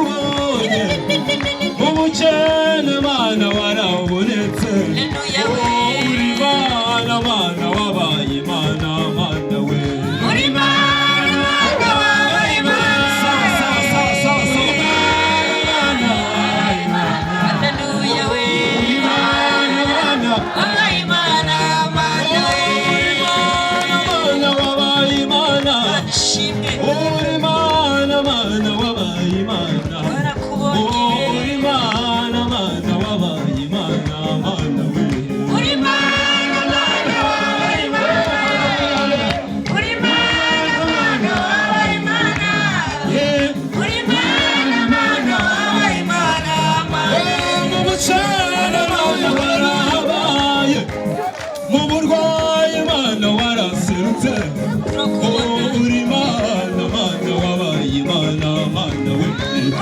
warakubonye umukene mana warabonetse uri mana mana wabaye mana mana we uri mana mana wabaye mana haleluya we uri mana mana wabaye mana mana we uri mana mana wabaye mana shimwe uri mana mana wabaye mana warakubonye uri mana mana wabaye mana mana we uri mana mana wabaye mana uri mana mana wabaye mana uri mana mana wabaye mana mana mu bucana mana warabaye mu burwayi mana waraserutse uri mana mana wabaye mana mana we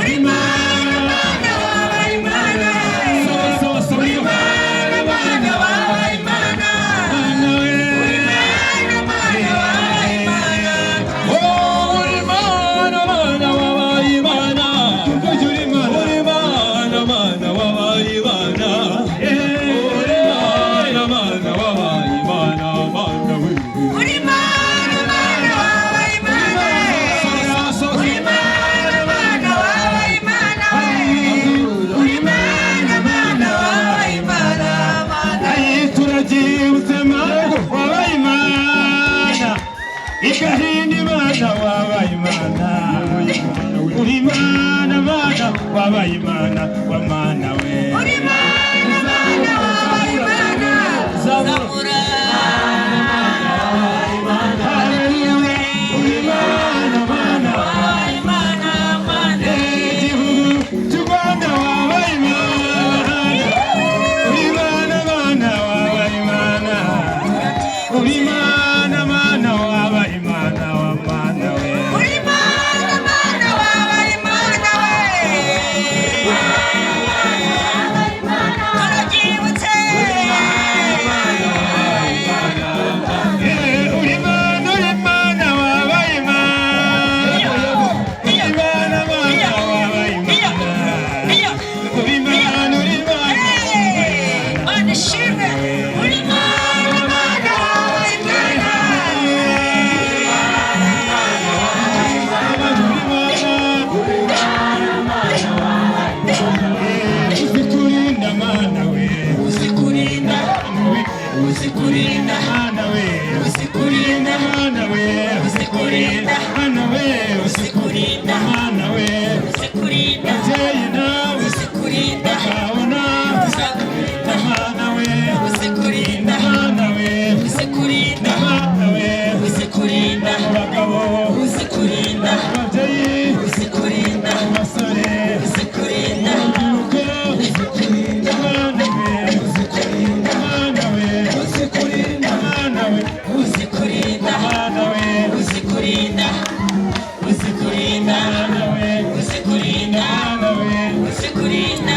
uri mana mana wabaye mana uri mana mana wabaye mana mana we uri mana mana wabaye mana uri mana mana wabaye mana uri mana mana wabaye mana uri mana mana wabaye mana mana we uri mana mana wabaye mana uri mana mana wabaye mana uri mana mana wabaye mana mana turagibutse mana wabaye mana ikahindi mana wabaye mana uri mana mana wabaye mana wa mana we uri mana mana wabaye mana zamura uri mana mana wabaye mana mana igihugu cy'u Rwanda wabaye mana uri mana mana wabaye mana uri mana mana wabaye mana wa mana we uri mana mana wabaye mana we turagibutse uri mana wabaye mana uri mana mana wabaye mana uri mana mana shimwe uri mana mana wabaye mana uzikurinda mana we uzikurinda uzikurinda mana we uzikurinda mana we uzikurinda mana we uzikurinda mana we uzikurinda jeye nawe uzikurinda kaona uzikurinda mana we uzikurinda mana we uzikurinda mana we uzikurinda abagabo uzikurinda ababyeyi uzikurinda abasore uzikurinda urubyiruko uzikurinda mana we uzikurinda mana we uzikurinda mana we uzikurinda mana we uzikurinda uzikurinda mana we uzikurinda mana we uzikurinda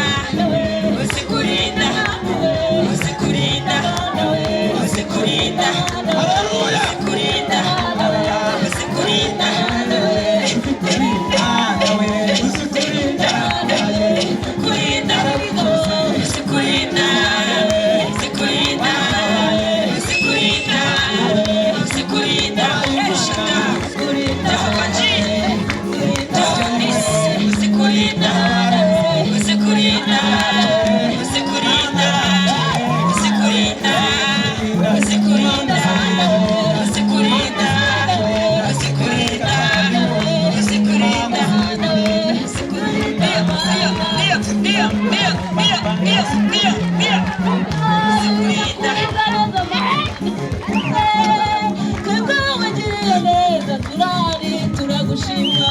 uzikurinda uzikurinda uzikurinda uzikurinda uzikurinda turagushima